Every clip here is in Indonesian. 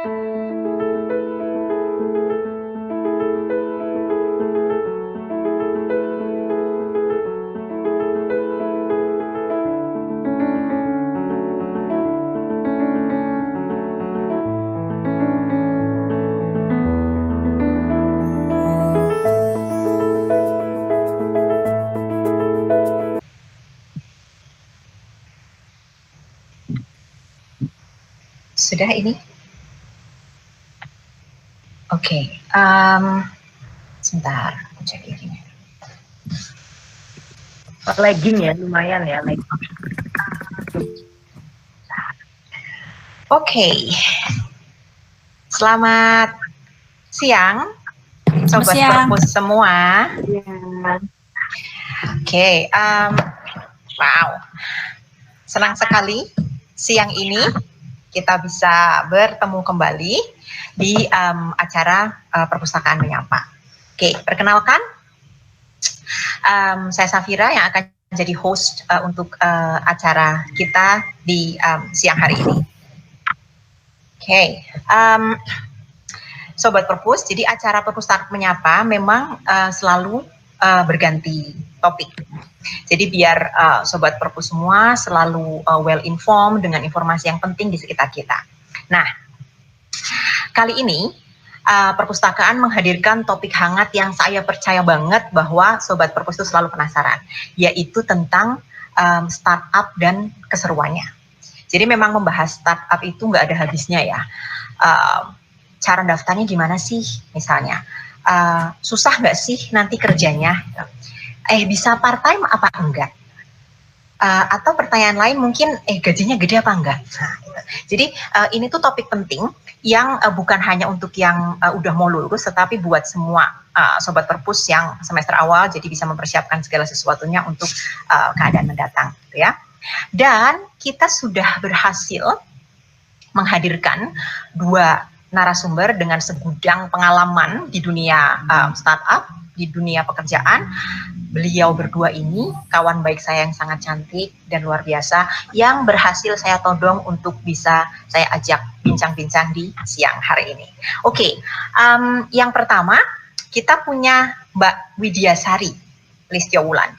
Sudah ini? Oke, sebentar, aku cek ini. Lagging ya, lumayan ya. Oke, selamat siang, sobat perpus semua. Oke, wow, senang sekali siang ini kita bisa bertemu kembali di acara Perpustakaan Menyapa. Oke, perkenalkan, saya Safira yang akan jadi host untuk acara kita di siang hari ini. Oke, Sobat Perpus, jadi acara Perpustakaan Menyapa memang selalu berganti topik. Jadi biar Sobat Perpus semua selalu well informed dengan informasi yang penting di sekitar kita. Nah, kali ini perpustakaan menghadirkan topik hangat yang saya percaya banget bahwa Sobat Perpus itu selalu penasaran, yaitu tentang startup dan keseruannya. Jadi memang membahas startup itu nggak ada habisnya ya. Cara daftarnya gimana sih misalnya? Susah nggak sih nanti kerjanya? Bisa part time apa enggak? Atau pertanyaan lain mungkin gajinya gede apa enggak? Nah, gitu. Jadi ini tuh topik penting yang bukan hanya untuk yang udah mau lulus, tetapi buat semua Sobat Perpus yang semester awal, jadi bisa mempersiapkan segala sesuatunya untuk keadaan mendatang, gitu ya. Dan kita sudah berhasil menghadirkan 2 narasumber dengan segudang pengalaman di dunia startup, di dunia pekerjaan. Beliau berdua ini kawan baik saya yang sangat cantik dan luar biasa yang berhasil saya todong untuk bisa saya ajak bincang-bincang di siang hari ini. Oke, yang pertama kita punya Mbak Widya Sari Listio-Wulan.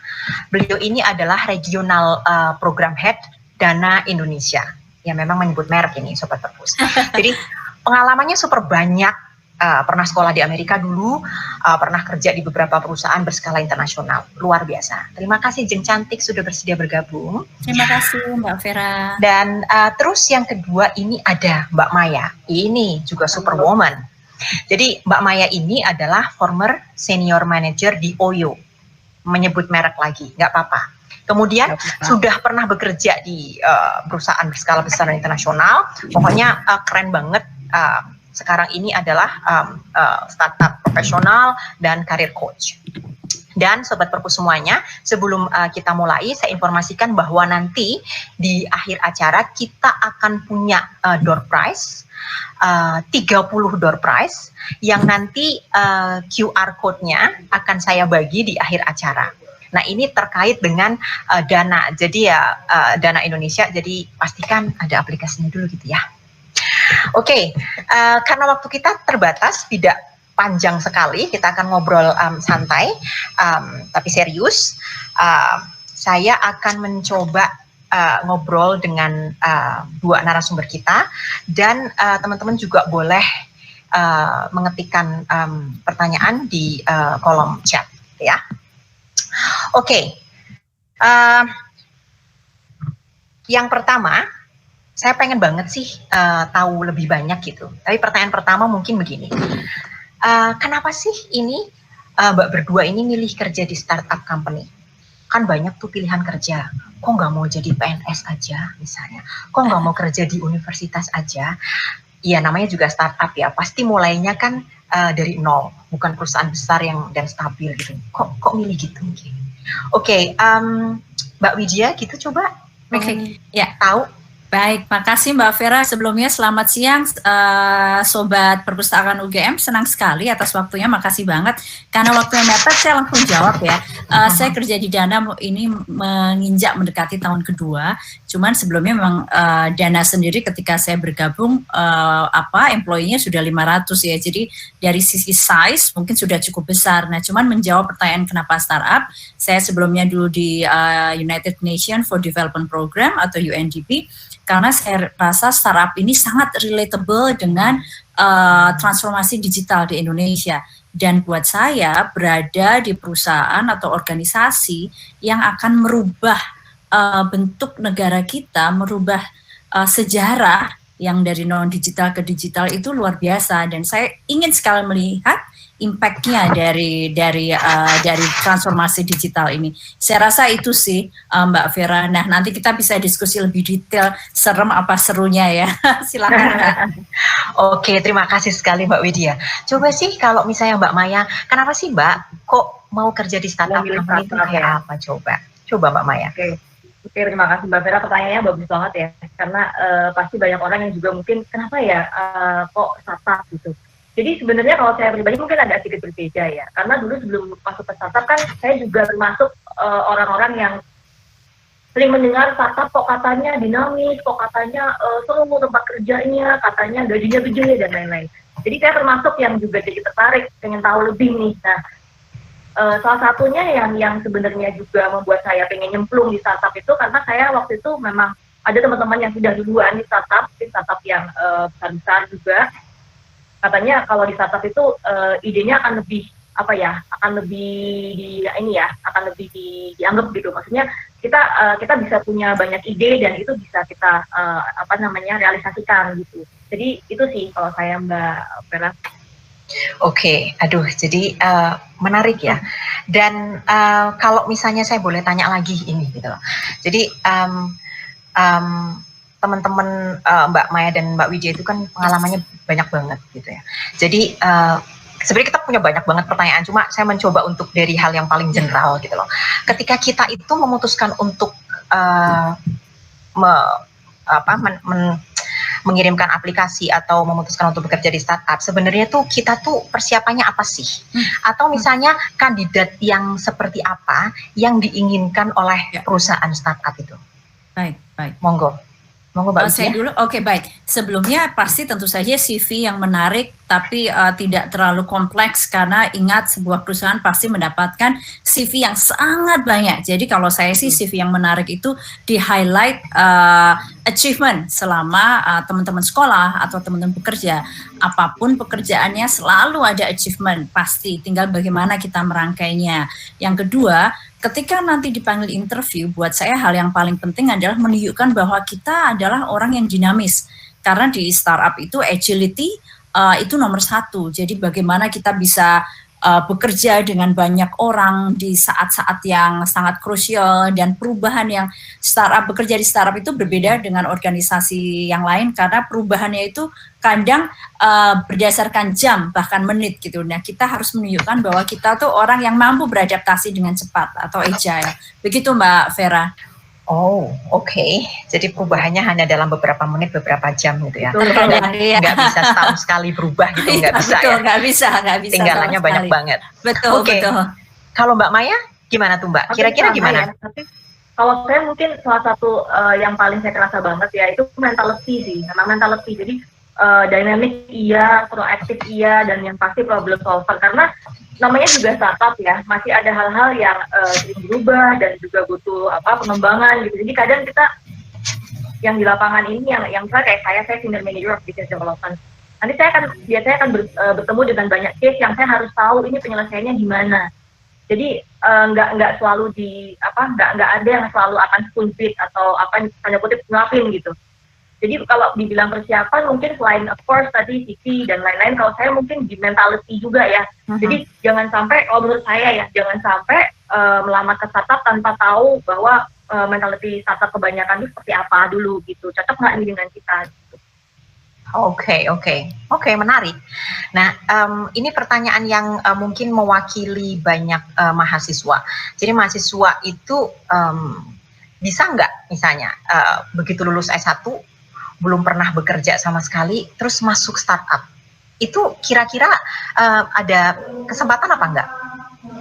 Beliau ini adalah Regional Program Head Dana Indonesia. Ya memang menyebut merek ini Sobat Perpus. Jadi pengalamannya super banyak. Pernah sekolah di Amerika dulu, pernah kerja di beberapa perusahaan berskala internasional, luar biasa. Terima kasih Jeng Cantik sudah bersedia bergabung. Terima kasih Mbak Vera. Dan terus yang kedua ini ada Mbak Maya, ini juga superwoman. Jadi Mbak Maya ini adalah former senior manager di OYO, menyebut merek lagi, nggak apa-apa. Kemudian sudah pernah bekerja di perusahaan berskala besar dan internasional, pokoknya keren banget. Sekarang ini adalah startup profesional dan career coach. Dan Sobat Perpus semuanya, sebelum kita mulai, saya informasikan bahwa nanti di akhir acara kita akan punya door prize, 30 door prize, yang nanti QR code-nya akan saya bagi di akhir acara. Nah ini terkait dengan dana, jadi ya Dana Indonesia, jadi pastikan ada aplikasinya dulu gitu ya. Oke, karena waktu kita terbatas, tidak panjang sekali, kita akan ngobrol santai, tapi serius. Saya akan mencoba ngobrol dengan 2 narasumber kita, dan teman-teman juga boleh mengetikkan pertanyaan di kolom chat, ya. Oke, yang pertama, saya pengen banget sih tahu lebih banyak gitu. Tapi pertanyaan pertama mungkin begini, kenapa sih ini Mbak berdua ini milih kerja di startup company? Kan banyak tuh pilihan kerja. Kok nggak mau jadi PNS aja misalnya? Kok nggak mau kerja di universitas aja? Iya namanya juga startup ya. Pasti mulainya kan dari nol, bukan perusahaan besar yang dan stabil gitu. Kok milih gitu mungkin? Oke, Mbak Widya gitu coba. Ya. Tahu. Baik, makasih Mbak Vera. Sebelumnya selamat siang Sobat Perpustakaan UGM, senang sekali atas waktunya, makasih banget. Karena waktunya mepet, saya langsung jawab ya. Saya kerja di Dana ini menginjak mendekati tahun kedua, Cuman sebelumnya memang Dana sendiri ketika saya bergabung employee-nya sudah 500 ya. Jadi dari sisi size mungkin sudah cukup besar. Nah, cuman menjawab pertanyaan kenapa startup, saya sebelumnya dulu di United Nations for Development Program atau UNDP, karena saya rasa startup ini sangat relatable dengan transformasi digital di Indonesia. Dan buat saya berada di perusahaan atau organisasi yang akan merubah bentuk negara kita, merubah sejarah yang dari non-digital ke digital itu luar biasa. Dan saya ingin sekali melihat impact-nya dari transformasi digital ini. Saya rasa itu sih Mbak Vera. Nah, nanti kita bisa diskusi lebih detail, serem apa serunya ya. Silakan Mbak. Oke, terima kasih sekali Mbak Widya. Coba sih kalau misalnya Mbak Maya, kenapa sih Mbak kok mau kerja di startup company itu kayak apa coba? Coba Mbak Maya. Oke, terima kasih Mbak Vera, pertanyaannya bagus banget ya. Karena pasti banyak orang yang juga mungkin kenapa ya kok startup gitu. Jadi sebenarnya kalau saya pribadi mungkin agak sedikit berbeda ya. Karena dulu sebelum masuk ke startup kan saya juga termasuk orang-orang yang sering mendengar startup kok katanya dinamis, kok katanya seru tempat kerjanya, katanya gajinya gede dan lain-lain. Jadi saya termasuk yang juga jadi tertarik, pengen tahu lebih nih. Nah, salah satunya yang sebenarnya juga membuat saya pengen nyemplung di startup itu karena saya waktu itu memang ada teman-teman yang sudah duluan di startup yang besar-besar juga. Katanya kalau di startup itu idenya akan lebih akan lebih dianggap gitu. Maksudnya kita bisa punya banyak ide dan itu bisa kita realisasikan gitu. Jadi itu sih kalau saya Mbak Vera. Oke, aduh, jadi menarik ya. Dan kalau misalnya saya boleh tanya lagi ini gitu loh. Jadi teman-teman Mbak Maya dan Mbak Widya itu kan pengalamannya banyak banget gitu ya. Jadi sebenarnya kita punya banyak banget pertanyaan, cuma saya mencoba untuk dari hal yang paling general gitu loh. Ketika kita itu memutuskan untuk mengirimkan aplikasi atau memutuskan untuk bekerja di startup, sebenarnya tuh kita tuh persiapannya apa sih? Atau misalnya kandidat yang seperti apa yang diinginkan oleh perusahaan startup itu? Baik. Monggo Mbak Saya dulu, oke, baik. Sebelumnya pasti tentu saja CV yang menarik, tapi tidak terlalu kompleks karena ingat sebuah perusahaan pasti mendapatkan CV yang sangat banyak. Jadi kalau saya sih CV yang menarik itu di highlight achievement selama teman-teman sekolah atau teman-teman bekerja. Apapun pekerjaannya selalu ada achievement, pasti. Tinggal bagaimana kita merangkainya. Yang kedua, ketika nanti dipanggil interview, buat saya hal yang paling penting adalah menunjukkan bahwa kita adalah orang yang dinamis. Karena di startup itu agility itu nomor satu. Jadi bagaimana kita bisa bekerja dengan banyak orang di saat-saat yang sangat krusial, dan perubahan yang bekerja di startup itu berbeda dengan organisasi yang lain karena perubahannya itu kadang berdasarkan jam bahkan menit gitu. Nah, kita harus menunjukkan bahwa kita tuh orang yang mampu beradaptasi dengan cepat atau agile. Begitu Mbak Vera. Oh, oke. Jadi perubahannya hanya dalam beberapa menit, beberapa jam gitu ya. Nggak bisa setahun sekali berubah gitu, nggak bisa betul, ya. Nggak bisa. Tinggalannya banyak banget. Betul. Kalau Mbak Maya, gimana tuh Mbak? Kira-kira gimana? Tapi kalau saya mungkin salah satu yang paling saya kerasa banget ya itu mentality sih. Memang mentality. Jadi dynamic iya, proaktif iya, dan yang pasti problem solver. Karena namanya juga startup ya, masih ada hal-hal yang sering berubah dan juga butuh pengembangan gitu. Jadi kadang kita yang di lapangan ini yang kayak saya senior manager of business development. Nanti saya biasanya akan bertemu dengan banyak case yang saya harus tahu ini penyelesaiannya gimana. Jadi nggak selalu nggak ada yang selalu akan spoon feed atau tanda kutip ngapin gitu. Jadi kalau dibilang persiapan mungkin selain of course tadi CV dan lain-lain, kalau saya mungkin di mentality juga ya. Jadi jangan sampai, kalau menurut saya ya, jangan sampai melamar ke startup tanpa tahu bahwa mentality startup kebanyakan itu seperti apa dulu gitu. Cocok nggak nih dengan kita? Gitu. Oke, menarik. Nah, ini pertanyaan yang mungkin mewakili banyak mahasiswa. Jadi mahasiswa itu bisa nggak misalnya begitu lulus S1 belum pernah bekerja sama sekali, terus masuk startup, itu kira-kira ada kesempatan apa enggak?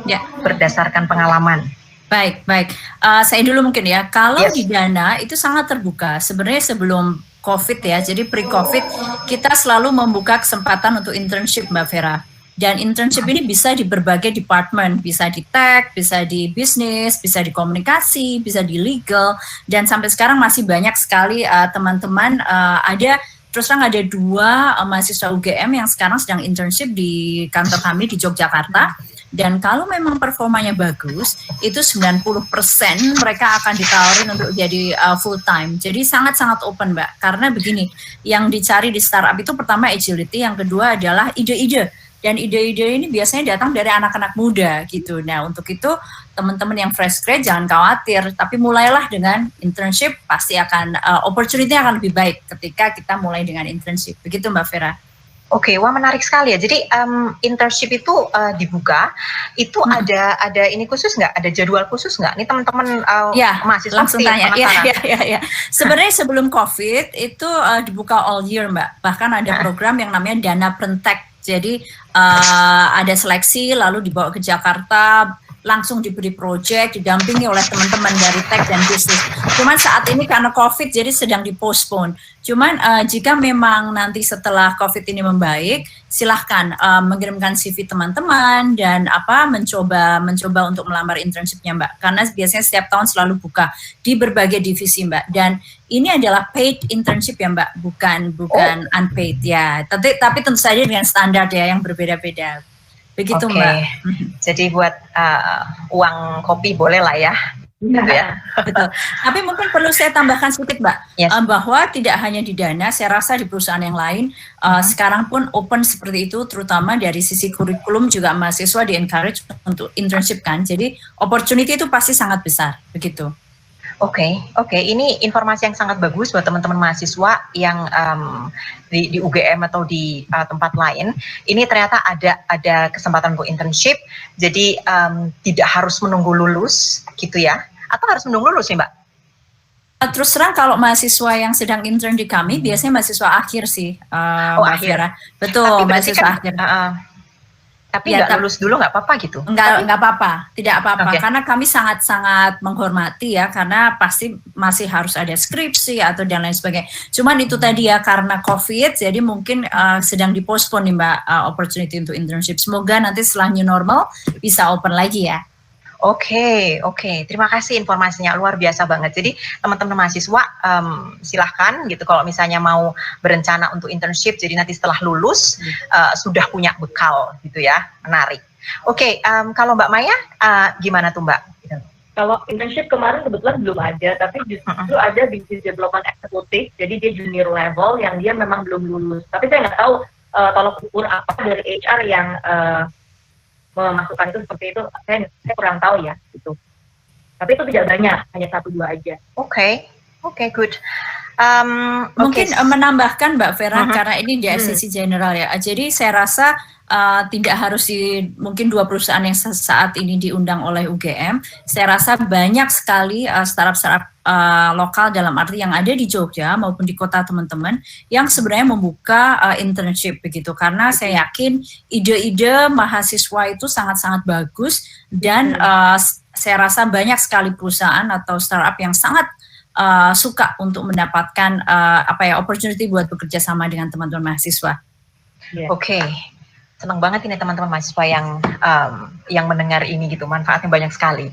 Ya, berdasarkan pengalaman. Baik, baik. Saya dulu mungkin ya. Kalau Yes. di Dana itu sangat terbuka. Sebenarnya sebelum COVID ya, jadi pre-COVID kita selalu membuka kesempatan untuk internship, Mbak Vera. Dan internship ini bisa di berbagai department, bisa di tech, bisa di bisnis, bisa di komunikasi, bisa di legal, dan sampai sekarang masih banyak sekali teman-teman ada. Terus terang ada 2 mahasiswa UGM yang sekarang sedang internship di kantor kami di Yogyakarta. Dan kalau memang performanya bagus, itu 90% mereka akan ditawarin untuk jadi full time. Jadi sangat-sangat open, Mbak. Karena begini, yang dicari di startup itu pertama agility, yang kedua adalah ide-ide. Dan ide-ide ini biasanya datang dari anak-anak muda gitu. Nah, untuk itu teman-teman yang fresh grad jangan khawatir, tapi mulailah dengan internship, pasti akan opportunity akan lebih baik ketika kita mulai dengan internship. Begitu Mbak Vera. Oke, wah menarik sekali ya. Jadi internship itu dibuka, itu ada ini khusus nggak? Ada jadwal khusus nggak? Ini teman-teman mahasiswa langsung tanya. penasaran. Ya. Sebenarnya sebelum COVID itu dibuka all year, Mbak. Bahkan ada program yang namanya Dana Prentek. Jadi ada seleksi, lalu dibawa ke Jakarta, langsung diberi proyek, didampingi oleh teman-teman dari tech dan bisnis. Cuman saat ini karena COVID jadi sedang dipostpone. Cuman jika memang nanti setelah COVID ini membaik, silahkan mengirimkan CV teman-teman dan mencoba untuk melamar internshipnya, Mbak. Karena biasanya setiap tahun selalu buka di berbagai divisi, Mbak. Dan ini adalah paid internship ya, Mbak, bukan unpaid ya. Tapi tentu saja dengan standar ya yang berbeda-beda. Begitu Mbak. Jadi buat uang kopi boleh lah ya. Gitu ya. Betul. Tapi mungkin perlu saya tambahkan sedikit Mbak, bahwa tidak hanya di Dana, saya rasa di perusahaan yang lain sekarang pun open seperti itu, terutama dari sisi kurikulum juga mahasiswa di encourage untuk internship kan. Jadi opportunity itu pasti sangat besar, begitu. Oke. Ini informasi yang sangat bagus buat teman-teman mahasiswa yang di UGM atau di tempat lain. Ini ternyata ada kesempatan untuk internship. Jadi tidak harus menunggu lulus, gitu ya? Atau harus menunggu lulus nih, Mbak? Terus terang kalau mahasiswa yang sedang intern di kami biasanya mahasiswa akhir sih, Mbak Vera. Betul, mahasiswa akhir. Tapi nggak lulus dulu nggak apa-apa gitu? Nggak apa-apa, tidak apa-apa. Karena kami sangat-sangat menghormati ya, karena pasti masih harus ada skripsi atau dan lain sebagainya. Cuman itu tadi ya, karena COVID, jadi mungkin sedang dipospon nih Mbak, opportunity untuk internship. Semoga nanti setelah new normal bisa open lagi ya. Oke. Terima kasih informasinya, luar biasa banget. Jadi teman-teman mahasiswa silahkan gitu kalau misalnya mau berencana untuk internship, jadi nanti setelah lulus sudah punya bekal gitu ya, menarik. Oke, kalau Mbak Maya gimana tuh Mbak? Kalau internship kemarin kebetulan belum ada, tapi justru ada bisnis development eksekutif, jadi dia junior level yang dia memang belum lulus. Tapi saya nggak tahu tolok ukur apa dari HR yang memasukkan itu seperti itu, saya kurang tahu ya gitu. Tapi itu tidak banyak, hanya 1-2 aja. Oke, good. Mungkin menambahkan Mbak Vera, karena ini di SCC General ya. Jadi saya rasa tidak harus mungkin 2 perusahaan yang saat ini diundang oleh UGM. Saya rasa banyak sekali startup-startup lokal dalam arti yang ada di Jogja maupun di kota teman-teman yang sebenarnya membuka internship begitu. Karena saya yakin ide-ide mahasiswa itu sangat-sangat bagus dan saya rasa banyak sekali perusahaan atau startup yang sangat suka untuk mendapatkan opportunity buat bekerja sama dengan teman-teman mahasiswa. Oke. Senang banget ini teman-teman mahasiswa yang mendengar ini gitu, manfaatnya banyak sekali.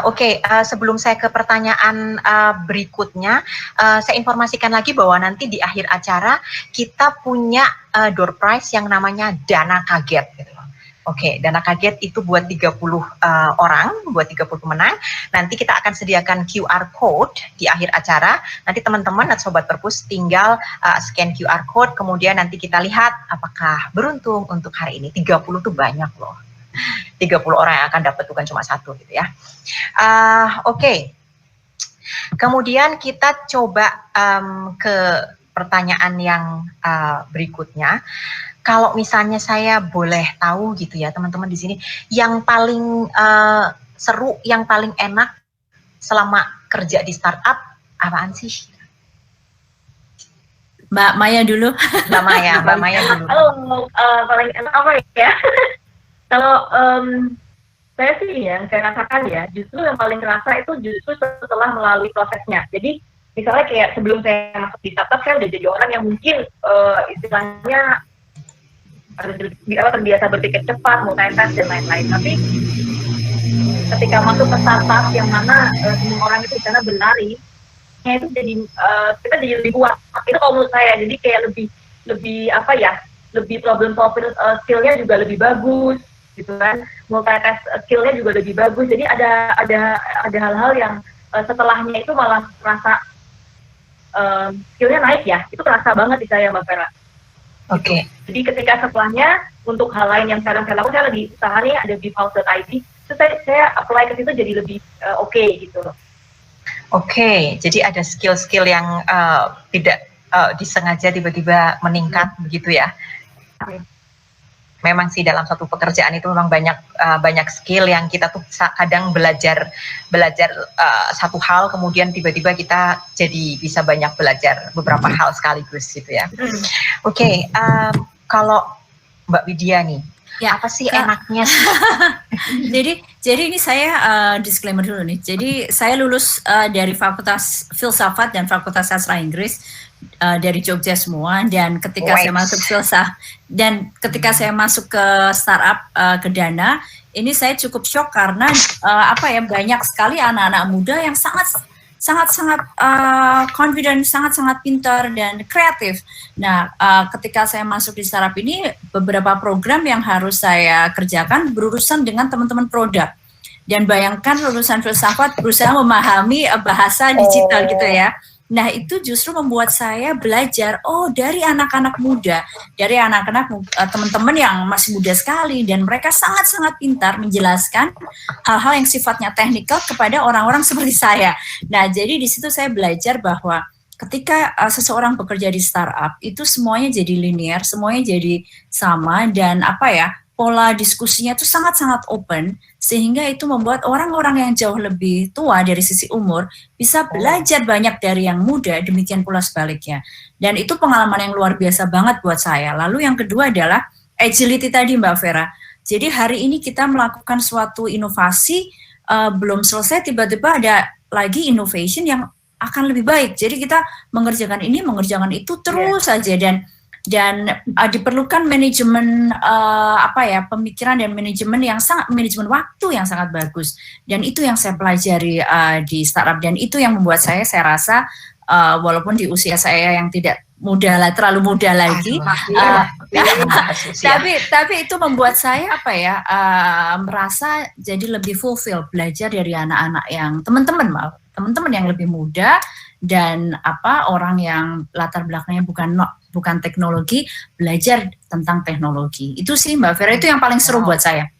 Oke, sebelum saya ke pertanyaan berikutnya, saya informasikan lagi bahwa nanti di akhir acara kita punya door prize yang namanya Dana Kaget gitu. Oke, Dana Kaget itu buat 30 orang, buat 30 pemenang. Nanti kita akan sediakan QR code di akhir acara. Nanti teman-teman atau Sobat Perpus tinggal scan QR code, kemudian nanti kita lihat apakah beruntung untuk hari ini. 30 tuh banyak loh. 30 orang yang akan dapat, bukan cuma 1 gitu ya. Oke. Kemudian kita coba ke pertanyaan yang berikutnya. Kalau misalnya saya boleh tahu gitu ya teman-teman di sini, yang paling seru, yang paling enak selama kerja di startup apaan sih? Mbak Maya dulu. Mbak Maya dulu. Paling enak apa ya? Kalau Saya sih yang saya rasakan ya, justru yang paling kerasa itu justru setelah melalui prosesnya. Jadi misalnya kayak sebelum saya masuk di startup, saya udah jadi orang yang mungkin istilahnya terbiasa berpikir cepat, multitask dan lain-lain. Tapi ketika masuk ke startup yang mana semua orang itu di sana berlari, itu jadi kita jadi lebih kuat. Itu kalau menurut saya, jadi kayak lebih apa ya, lebih problem solving skillnya juga lebih bagus. Gitu kan, multitask skillnya juga lebih bagus. Jadi ada hal-hal yang setelahnya itu malah terasa skillnya naik ya. Itu terasa banget di saya, Mbak Vera. Oke. Okay. Jadi ketika setelahnya untuk hal lain yang sekarang saya lakukan, saya lagi usaha nih ada beephouse.id, itu saya apply ke situ jadi lebih oke gitu loh. Oke, jadi ada skill-skill yang tidak disengaja tiba-tiba meningkat begitu ya. Memang sih dalam satu pekerjaan itu memang banyak skill yang kita tuh kadang belajar satu hal, kemudian tiba-tiba kita jadi bisa banyak belajar beberapa hal sekaligus gitu ya. Oke, kalau Mbak Widya nih, ya, apa sih enaknya sih? jadi ini saya disclaimer dulu nih. Jadi saya lulus dari Fakultas Filsafat dan Fakultas Sastra Inggris dari Jogja semua, dan ketika saya masuk ketika saya masuk ke startup ke Dana, ini saya cukup shock karena banyak sekali anak-anak muda yang sangat confident, sangat pintar dan kreatif. Nah, ketika saya masuk di startup ini, beberapa program yang harus saya kerjakan berurusan dengan teman-teman produk. Dan bayangkan lulusan filsafat berusaha memahami bahasa digital gitu ya. Nah, itu justru membuat saya belajar, dari anak-anak muda, dari anak-anak teman-teman yang masih muda sekali, dan mereka sangat-sangat pintar menjelaskan hal-hal yang sifatnya teknikal kepada orang-orang seperti saya. Nah, jadi di situ saya belajar bahwa ketika seseorang bekerja di startup, itu semuanya jadi linear, semuanya jadi sama, dan pola diskusinya itu sangat-sangat open, sehingga itu membuat orang-orang yang jauh lebih tua dari sisi umur bisa belajar banyak dari yang muda, demikian pula sebaliknya. Dan itu pengalaman yang luar biasa banget buat saya. Lalu yang kedua adalah agility tadi, Mbak Vera. Jadi hari ini kita melakukan suatu inovasi, belum selesai, tiba-tiba ada lagi innovation yang akan lebih baik. Jadi kita mengerjakan ini, mengerjakan itu terus saja, dan diperlukan manajemen pemikiran dan manajemen waktu yang sangat bagus, dan itu yang saya pelajari di startup, dan itu yang membuat saya rasa walaupun di usia saya yang tidak terlalu muda lagi, tapi itu membuat saya merasa jadi lebih fulfill belajar dari anak-anak yang teman-teman yang lebih muda, dan orang yang latar belakangnya bukan teknologi, belajar tentang teknologi. Itu sih Mbak Vera, itu yang paling seru buat saya.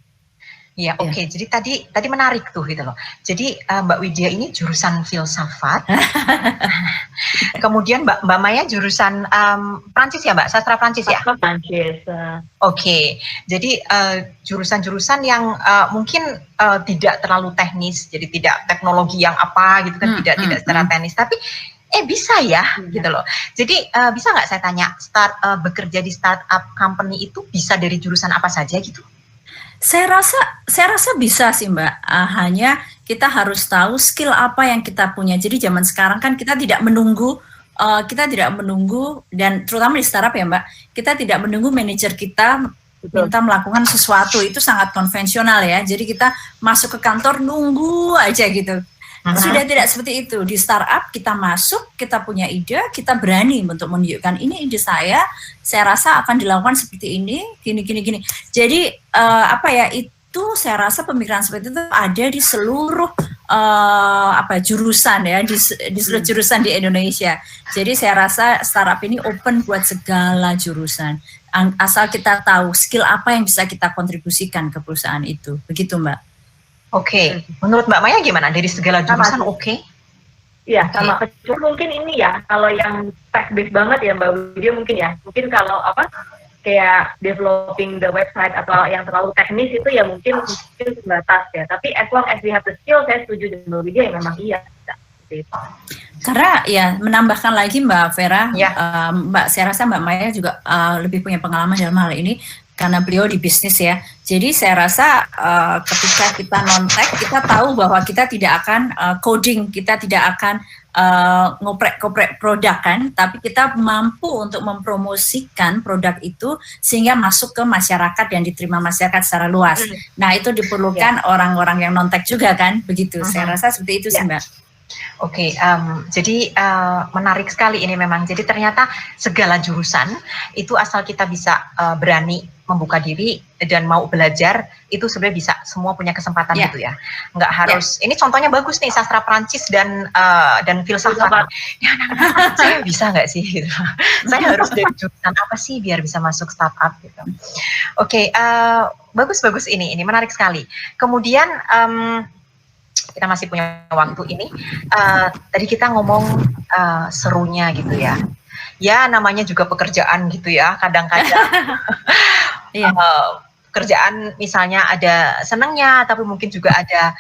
Iya, oke. Jadi tadi menarik tuh gitu loh. Jadi Mbak Widya ini jurusan filsafat. Kemudian Mbak Maya jurusan Prancis ya, Mbak? Sastra Prancis ya? Sastra Prancis. Oke. Jadi jurusan-jurusan yang mungkin tidak terlalu teknis, jadi tidak teknologi yang gitu kan, tidak secara teknis, tapi bisa ya gitu loh. Jadi bisa nggak saya tanya, bekerja di startup company itu bisa dari jurusan apa saja gitu? Saya rasa bisa sih Mbak, hanya kita harus tahu skill apa yang kita punya. Jadi zaman sekarang kan kita tidak menunggu, dan terutama di startup ya Mbak, kita tidak menunggu manajer kita minta melakukan sesuatu, itu sangat konvensional ya. Jadi kita masuk ke kantor nunggu aja gitu. Sudah tidak seperti itu. Di startup kita masuk, kita punya ide, kita berani untuk menunjukkan ini ide saya rasa akan dilakukan seperti ini, gini. Jadi itu saya rasa pemikiran seperti itu ada di seluruh jurusan ya, di seluruh jurusan di Indonesia. Jadi saya rasa startup ini open buat segala jurusan, asal kita tahu skill apa yang bisa kita kontribusikan ke perusahaan itu. Begitu Mbak. Oke. Menurut Mbak Maya gimana? Dari segala jurusan oke? Iya, sama. Kecuali mungkin ini ya, kalau yang tech based banget ya Mbak Widya mungkin ya. Mungkin kalau kayak developing the website atau yang terlalu teknis itu ya mungkin sebatas ya. Tapi as long as we have the skill, saya setuju dengan Mbak Widya ya memang iya. seperti itu. Karena ya menambahkan lagi Mbak Vera, Ya. saya rasa Mbak Maya juga lebih punya pengalaman dalam hal ini karena beliau di bisnis ya. Jadi saya rasa ketika kita non-tech, kita tahu bahwa kita tidak akan coding, kita tidak akan ngoprek-ngoprek produk kan, tapi kita mampu untuk mempromosikan produk itu sehingga masuk ke masyarakat dan diterima masyarakat secara luas. Nah itu diperlukan orang-orang yang non-tech juga kan, begitu. Saya rasa seperti itu sih Mbak. Oke, jadi menarik sekali ini memang. Jadi ternyata segala jurusan itu asal kita bisa berani membuka diri dan mau belajar, itu sebenarnya bisa, semua punya kesempatan gitu ya. Nggak harus, ini contohnya bagus nih, sastra Prancis dan filsafat. Ya anak-anak saya bisa nggak sih? Gitu. Saya harus dari jurusan apa sih biar bisa masuk startup gitu. Oke, bagus-bagus ini menarik sekali. Kemudian kita masih punya waktu ini. Tadi kita ngomong serunya gitu ya. Ya namanya juga pekerjaan gitu ya. Kadang-kadang pekerjaan misalnya ada senangnya, tapi mungkin juga ada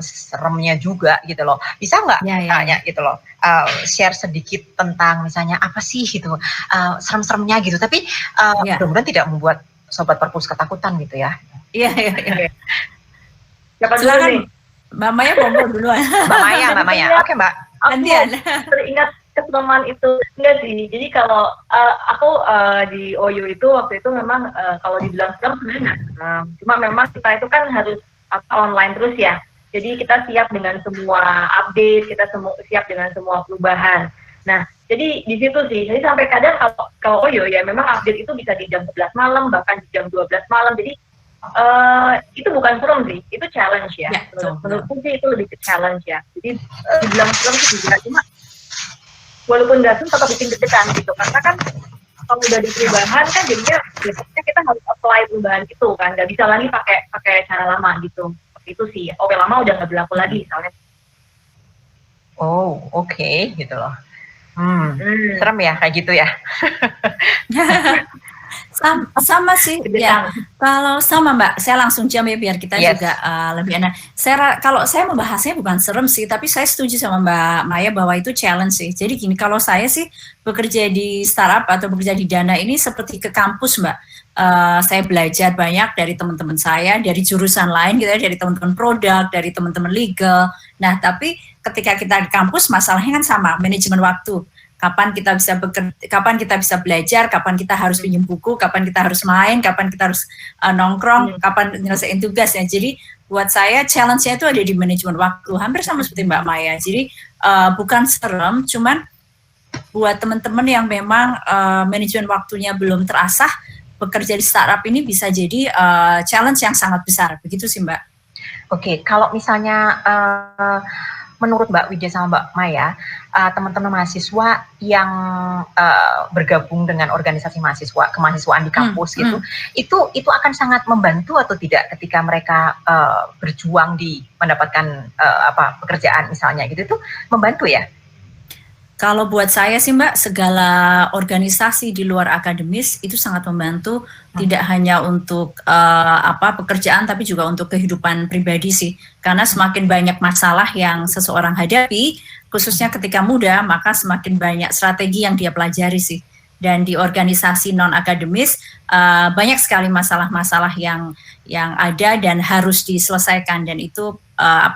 seremnya juga gitu loh. Bisa nggak tanya gitu loh, share sedikit tentang misalnya apa sih gitu serem-seremnya gitu. Tapi mudah-mudahan tidak membuat Sobat Perpus ketakutan gitu ya. Iya. Siapa dulu nih? Mbak Maya ngomong duluan. Mbak Maya. Oke, Mbak. Aku teringat keseruan itu enggak sih. Jadi kalau aku di OU itu waktu itu memang kalau dibilang serem sebenarnya cuma memang kita itu kan harus online terus ya. Jadi kita siap dengan semua update, kita siap dengan semua perubahan. Nah, jadi di situ sih. Jadi sampai kadang kalau OU ya memang update itu bisa di jam 11 malam, bahkan di jam 12 malam. Jadi itu bukan serem sih, itu challenge ya. Menurutku sih itu lebih ke challenge ya. Jadi dibilang serem sih juga, cuma walaupun nggak serem tetap bikin deg-degan gitu. Karena kan kalau udah di perubahan kan jadinya biasanya kita harus apply perubahan itu kan, nggak bisa lagi pakai cara lama gitu. Itu sih, OW lama udah nggak berlaku lagi soalnya. Oh, oke, gitu loh. Serem ya kayak gitu ya. Sama sih ya. Kalau sama Mbak, saya langsung jam ya biar kita juga lebih enak. Kalau saya membahasnya bukan serem sih, tapi saya setuju sama Mbak Maya bahwa itu challenge sih. Jadi gini, kalau saya sih bekerja di startup atau bekerja di Dana ini seperti ke kampus Mbak. Saya belajar banyak dari teman-teman saya, dari jurusan lain gitu ya, dari teman-teman produk, dari teman-teman legal. Nah, tapi ketika kita di kampus masalahnya kan sama, manajemen waktu. Kapan kita bisa kapan kita bisa belajar, kapan kita harus pinjam buku, kapan kita harus main, kapan kita harus nongkrong, kapan nyelesain tugas ya. Jadi buat saya challenge-nya itu ada di manajemen waktu, hampir sama seperti Mbak Maya. Jadi bukan serem, cuman buat teman-teman yang memang manajemen waktunya belum terasah, bekerja di startup ini bisa jadi challenge yang sangat besar. Begitu sih Mbak. Oke, kalau misalnya menurut Mbak Widya sama Mbak Maya, teman-teman mahasiswa yang bergabung dengan organisasi mahasiswa, kemahasiswaan di kampus gitu, itu akan sangat membantu atau tidak ketika mereka berjuang di mendapatkan pekerjaan misalnya gitu, itu membantu ya? Kalau buat saya sih Mbak, segala organisasi di luar akademis itu sangat membantu, tidak hanya untuk pekerjaan tapi juga untuk kehidupan pribadi sih. Karena semakin banyak masalah yang seseorang hadapi, khususnya ketika muda, maka semakin banyak strategi yang dia pelajari sih. Dan di organisasi non akademis banyak sekali masalah-masalah yang ada dan harus diselesaikan, dan itu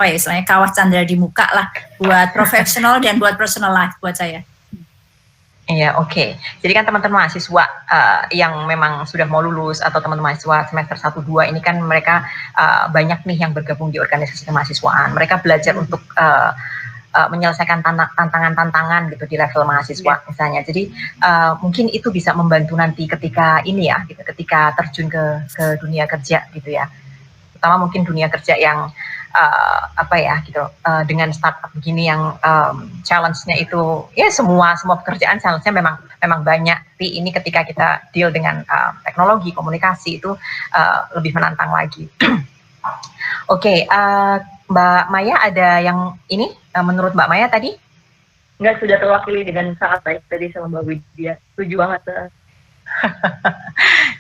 istilahnya kawah candra di muka lah buat profesional dan buat personal life buat saya. Iya, oke. Jadi kan teman-teman mahasiswa yang memang sudah mau lulus atau teman-teman mahasiswa semester 1-2 ini kan mereka banyak nih yang bergabung di organisasi kemahasiswaan. Mereka belajar untuk menyelesaikan tantangan-tantangan gitu di level mahasiswa misalnya. Jadi mungkin itu bisa membantu nanti ketika ini ya, gitu, ketika terjun ke dunia kerja gitu ya. Terutama mungkin dunia kerja yang dengan startup begini yang challenge-nya itu ya semua pekerjaan challenge-nya memang banyak. Tapi ini ketika kita deal dengan teknologi komunikasi itu lebih menantang lagi. Oke, Mbak Maya ada yang ini menurut Mbak Maya tadi? Enggak, sudah terwakili dengan sangat baik tadi sama Mbak Widya. Setuju banget.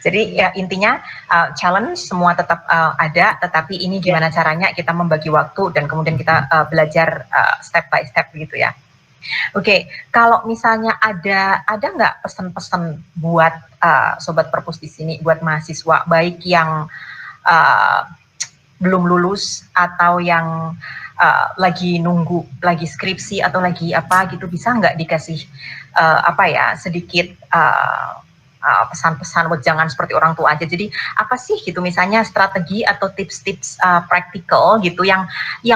Jadi ya intinya challenge semua tetap ada, tetapi ini gimana caranya kita membagi waktu dan kemudian kita belajar step by step gitu ya. Oke, kalau misalnya ada nggak pesan-pesan buat sobat perpus di sini, buat mahasiswa baik yang belum lulus atau yang lagi nunggu, lagi skripsi atau lagi apa gitu, bisa nggak dikasih sedikit pesan-pesan buat jangan seperti orang tua aja. Jadi apa sih gitu misalnya strategi atau tips-tips praktikal gitu yang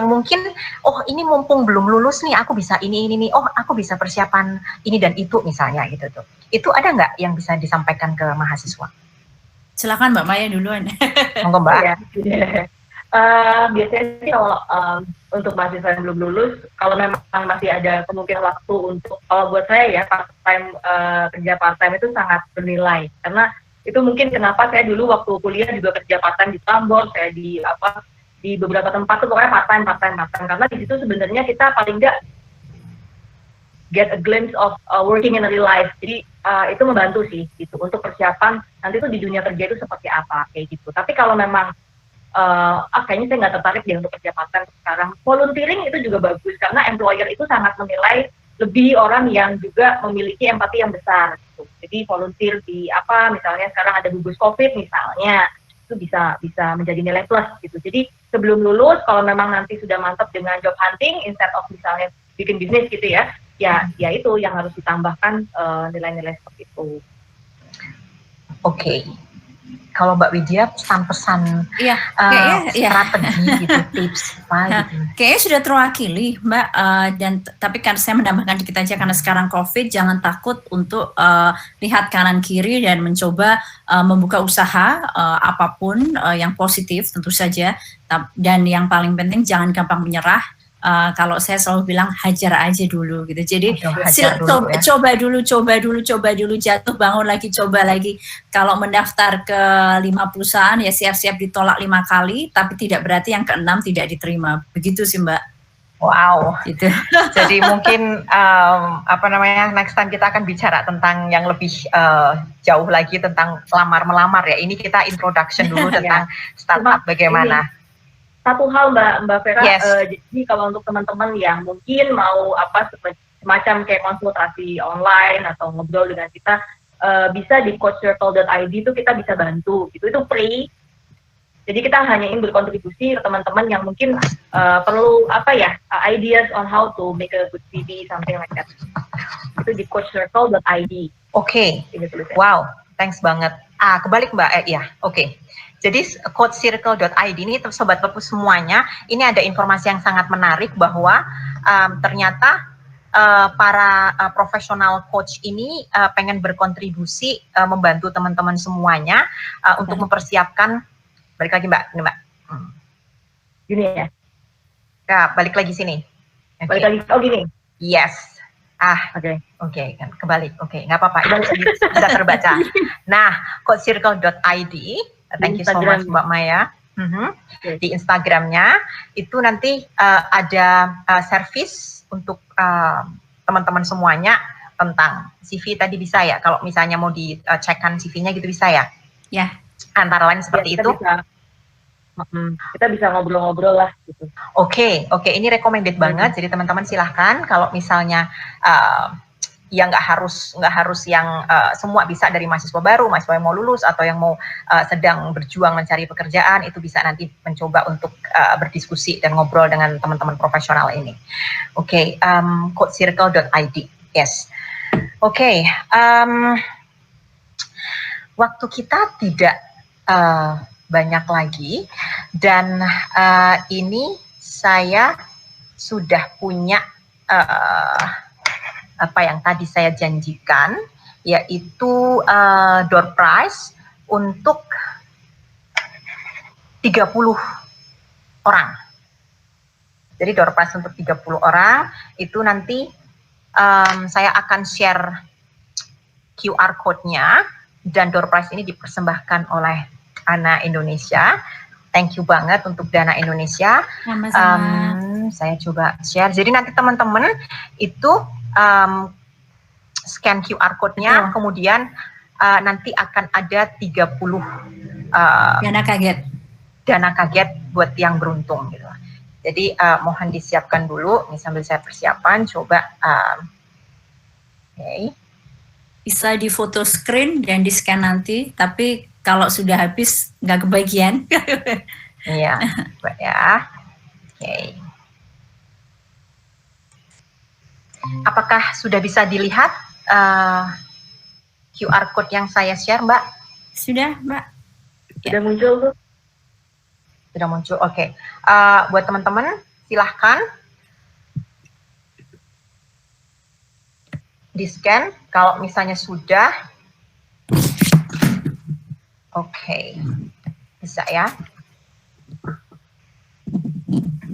mungkin ini mumpung belum lulus nih aku bisa ini aku bisa persiapan ini dan itu misalnya gitu tuh. Itu ada nggak yang bisa disampaikan ke mahasiswa? Silakan Mbak Maya duluan. Monggo Mbak. Ya. Biasanya sih kalau untuk mahasiswa yang belum lulus, kalau memang masih ada kemungkinan waktu untuk, kalau buat saya ya kerja part time itu sangat bernilai, karena itu mungkin kenapa saya dulu waktu kuliah juga kerja part time di Tambor, saya di beberapa tempat tuh pokoknya part time, karena di situ sebenarnya kita paling nggak get a glimpse of working in real life. Jadi itu membantu sih gitu untuk persiapan nanti tuh di dunia kerja itu seperti apa kayak gitu. Tapi kalau memang kayaknya saya nggak tertarik dia untuk kerja part-time sekarang. Volunteering itu juga bagus karena employer itu sangat menilai lebih orang yang juga memiliki empati yang besar. Gitu. Jadi volunteer di misalnya sekarang ada gugus COVID misalnya, itu bisa menjadi nilai plus gitu. Jadi sebelum lulus kalau memang nanti sudah mantap dengan job hunting, instead of misalnya bikin bisnis gitu ya itu yang harus ditambahkan nilai-nilai seperti itu. Oke. Kalau Mbak Widya pesan-pesan strategi gitu, tips gitu. Kayaknya sudah terwakili Mbak, tapi kan saya menambahkan dikit aja karena sekarang COVID, jangan takut untuk lihat kanan kiri dan mencoba membuka usaha apapun yang positif tentu saja, dan yang paling penting jangan gampang menyerah. Kalau saya selalu bilang hajar aja dulu gitu. Jadi coba dulu, jatuh bangun lagi, coba lagi. Kalau mendaftar ke 5 perusahaan ya siap-siap ditolak 5 kali, tapi tidak berarti yang ke-6 tidak diterima. Begitu sih Mbak. Wow. Gitu. Jadi mungkin next time kita akan bicara tentang yang lebih jauh lagi tentang lamar-melamar ya. Ini kita introduction dulu tentang startup bagaimana. Satu hal Mbak Vera, yes. Jadi kalau untuk teman-teman yang mungkin mau semacam kayak konsultasi online atau ngobrol dengan kita, bisa di coachcircle.id itu kita bisa bantu, itu free. Jadi kita hanya ingin berkontribusi ke teman-teman yang mungkin perlu ideas on how to make a good CV, something like that. Itu di coachcircle.id. Oke. Wow, thanks banget. Kebalik Mbak, oke. Jadi coachcircle.id ini sobat perpus semuanya, ini ada informasi yang sangat menarik bahwa ternyata para profesional coach ini pengen berkontribusi membantu teman-teman semuanya untuk mempersiapkan, balik lagi Mbak, ini Mbak. Gini ya. Ya, balik lagi sini. Okay. Balik lagi, gini. Yes. Oke, kan kebalik. Oke, nggak apa-apa. Bisa terbaca. Nah, coachcircle.id. Thank you so much Mbak Maya. Di Instagramnya itu nanti ada service untuk teman-teman semuanya tentang CV tadi bisa ya. Kalau misalnya mau dicekkan CV-nya gitu bisa ya. Ya. Antara lain seperti itu. Kita bisa ngobrol-ngobrol lah gitu. Oke, ini recommended banget. Jadi teman-teman silahkan kalau misalnya ya nggak harus yang semua bisa dari mahasiswa baru, mahasiswa yang mau lulus atau yang mau sedang berjuang mencari pekerjaan, itu bisa nanti mencoba untuk berdiskusi dan ngobrol dengan teman-teman profesional ini. Oke, coachcircle.id. Yes. Oke, waktu kita tidak banyak lagi dan ini saya sudah punya apa yang tadi saya janjikan, yaitu door prize untuk 30 orang. Jadi door prize untuk 30 orang, itu nanti saya akan share QR code-nya, dan door prize ini dipersembahkan oleh Dana Indonesia. Thank you banget untuk Dana Indonesia. Saya coba share. Jadi nanti teman-teman itu scan QR code-nya, kemudian nanti akan ada 30 dana kaget buat yang beruntung gitu. Jadi mohon disiapkan dulu. Ini sambil saya persiapan, coba. Okay. Bisa di foto screen dan di scan nanti, tapi kalau sudah habis nggak kebagian. Iya, coba ya. Oke. Apakah sudah bisa dilihat QR code yang saya share, Mbak? Sudah, Mbak. Sudah muncul tuh. Sudah muncul, oke. Buat teman-teman, silahkan di-scan. Kalau misalnya sudah, oke. Bisa ya?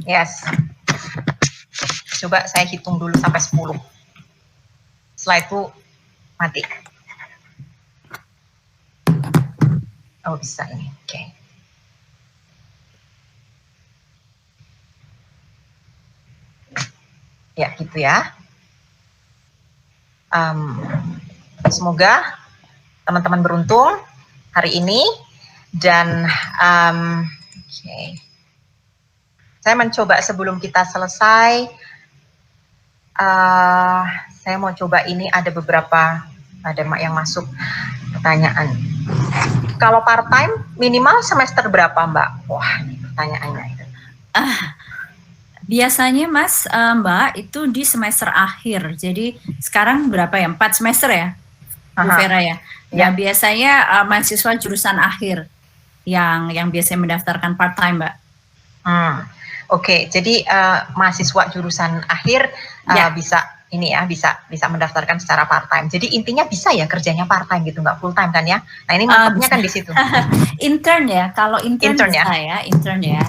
Yes. Coba saya hitung dulu sampai 10. Setelah itu mati. Oh, bisa ini. Oke. Ya, gitu ya. Semoga teman-teman beruntung hari ini. Dan oke. Saya mencoba sebelum kita selesai, saya mau coba ini ada beberapa, ada yang masuk pertanyaan. Kalau part-time minimal semester berapa, Mbak? Wah, ini pertanyaannya itu. Biasanya Mas, Mbak, itu di semester akhir. Jadi sekarang berapa ya? 4 semester ya, Bu Vera ya? Ya, biasanya mahasiswa jurusan akhir yang biasanya mendaftarkan part-time, Mbak. Oke, jadi mahasiswa jurusan akhir bisa ini ya, bisa mendaftarkan secara part-time. Jadi intinya bisa ya kerjanya part-time gitu, nggak full-time kan ya? Nah ini mantapnya kan di situ. Intern ya, kalau intern bisa ya? Intern ya.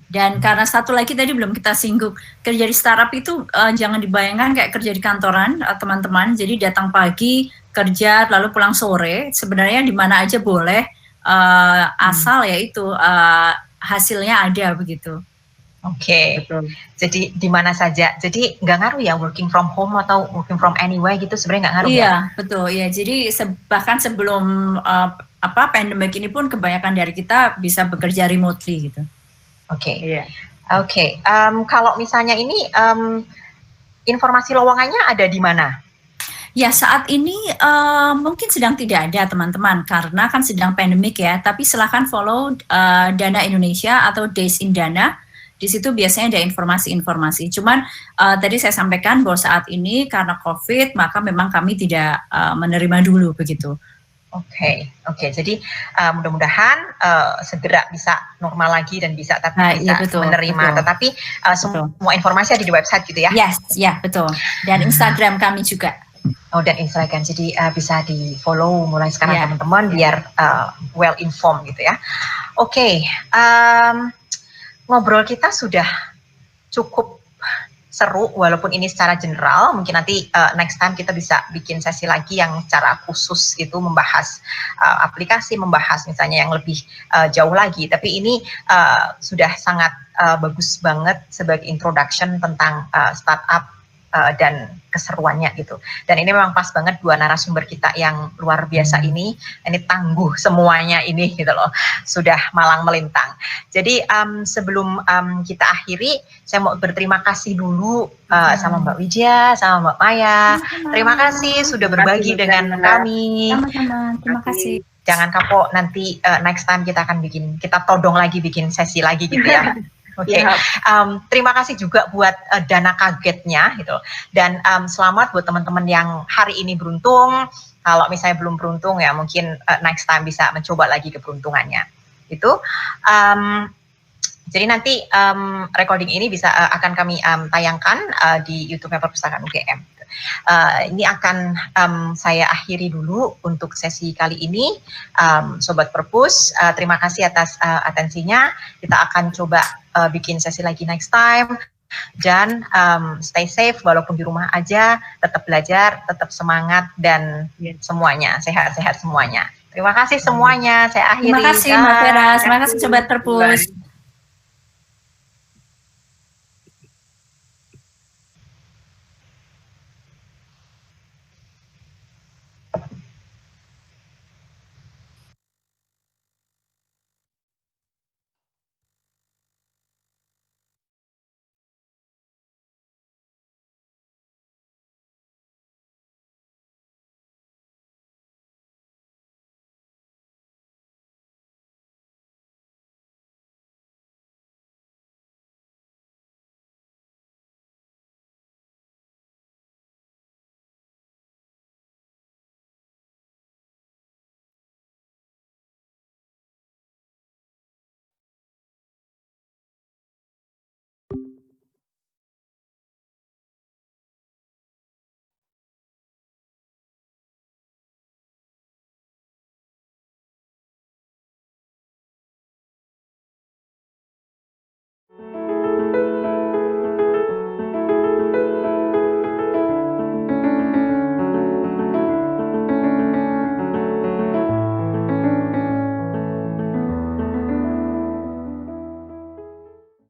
Dan karena satu lagi tadi belum kita singgung, kerja di startup itu jangan dibayangkan kayak kerja di kantoran, teman-teman. Jadi datang pagi, kerja, lalu pulang sore. Sebenarnya di mana aja boleh, asal ya itu hasilnya ada begitu. Oke. Jadi di mana saja. Jadi nggak ngaruh ya working from home atau working from anywhere gitu, sebenarnya nggak ngaruh ya? Iya, betul. Ya, jadi bahkan sebelum pandemik ini pun kebanyakan dari kita bisa bekerja remotely gitu. Oke. Kalau misalnya ini informasi lowongannya ada di mana? Ya, saat ini mungkin sedang tidak ada teman-teman karena kan sedang pandemik ya. Tapi silakan follow Dana Indonesia atau Days in Dana. Di situ biasanya ada informasi-informasi. Cuman tadi saya sampaikan bahwa saat ini karena COVID maka memang kami tidak menerima dulu begitu. Oke. Jadi mudah-mudahan segera bisa normal lagi dan bisa menerima. Betul. Tetapi semua informasi ada di website gitu ya? Yes, ya betul. Dan Instagram kami juga. Oh, dan Instagram. Jadi bisa di follow mulai sekarang teman-teman biar well informed gitu ya. Oke. Ngobrol kita sudah cukup seru, walaupun ini secara general. Mungkin nanti next time kita bisa bikin sesi lagi yang secara khusus itu membahas aplikasi, membahas misalnya yang lebih jauh lagi. Tapi ini sudah sangat bagus banget sebagai introduction tentang startup dan keseruannya gitu. Dan ini memang pas banget dua narasumber kita yang luar biasa ini tangguh semuanya ini gitu loh, sudah malang melintang. Jadi sebelum kita akhiri, saya mau berterima kasih dulu sama Mbak Widya, sama Mbak Maya. Terima kasih sudah berbagi dengan kami. Sama-sama, terima kasih. Jangan kapok, nanti next time kita akan kita todong lagi, bikin sesi lagi gitu ya. Oke. Terima kasih juga buat dana kagetnya gitu. Dan selamat buat teman-teman yang hari ini beruntung. Kalau misalnya belum beruntung ya mungkin next time bisa mencoba lagi keberuntungannya. Itu. Jadi nanti recording ini akan kami tayangkan di YouTube-nya Perpustakaan UGM. Ini akan saya akhiri dulu untuk sesi kali ini. Sobat Perpus, terima kasih atas atensinya. Kita akan coba bikin sesi lagi next time. Dan stay safe walaupun di rumah aja, tetap belajar, tetap semangat, dan semuanya sehat-sehat semuanya. Terima kasih semuanya. Saya akhiri. Terima kasih Mbak Vera, terima kasih Sobat Perpus.